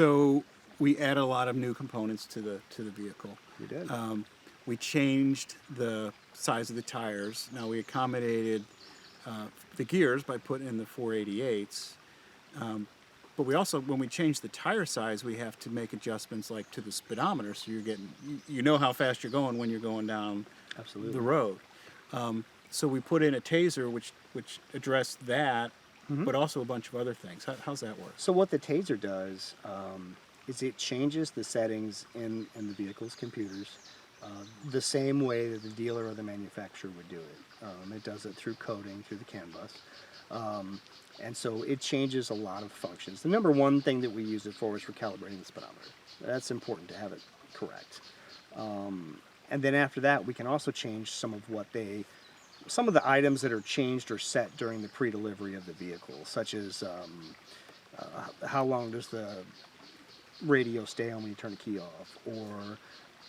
So we added a lot of new components to the vehicle. We did. We changed the size of the tires. Now we accommodated the gears by putting in the 488s. But we also, when we change the tire size, we have to make adjustments like to the speedometer, so you're getting, you know how fast you're going when you're going down Absolutely. the road. So we put in a Tazer, which addressed that, but also a bunch of other things. How's that work? So what the Tazer does is it changes the settings in the vehicle's computers the same way that the dealer or the manufacturer would do it. It does it through coding, through the CAN bus. And so it changes a lot of functions. The number one thing that we use it for is for calibrating the speedometer. That's important to have it correct. And then after that, we can also change some of the items that are changed or set during the pre-delivery of the vehicle, such as how long does the radio stay on when you turn the key off, or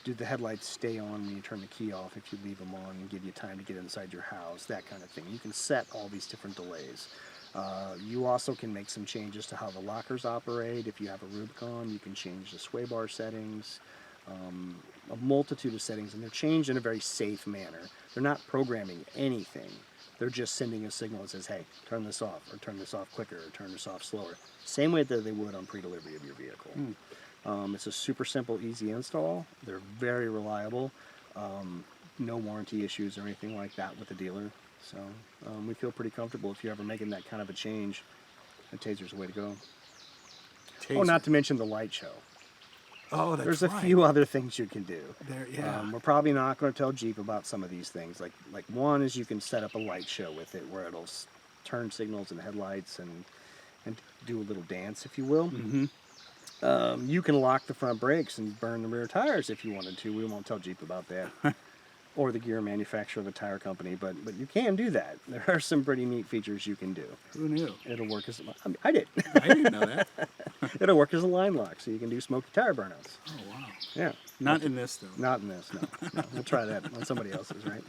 do the headlights stay on when you turn the key off if you leave them on and give you time to get inside your house, that kind of thing. You can set all these different delays. You also can make some changes to how the lockers operate. If you have a Rubicon, you can change the sway bar settings, a multitude of settings, and they're changed in a very safe manner. They're not programming anything. They're just sending a signal that says, hey, turn this off, or turn this off quicker, or turn this off slower. Same way that they would on pre-delivery of your vehicle. It's a super simple, easy install. They're very reliable. No warranty issues or anything like that with the dealer. So we feel pretty comfortable if you're ever making that kind of a change. The Tazer's the way to go. Tazer. Oh, not to mention the light show. Oh, that's There's right. a few other things you can do. There, yeah. We're probably not going to tell Jeep about some of these things. Like one is you can set up a light show with it where it'll turn signals and headlights and do a little dance, if you will. You can lock the front brakes and burn the rear tires if you wanted to. We won't tell Jeep about that. Or the gear manufacturer of the tire company, but you can do that. There are some pretty neat features you can do. Who knew? It'll work as I did. I didn't know that. It'll work as a line lock, so you can do smoky tire burnouts. Oh, wow. Yeah. Not in this, though. Not in this, no. We'll try that on somebody else's, right?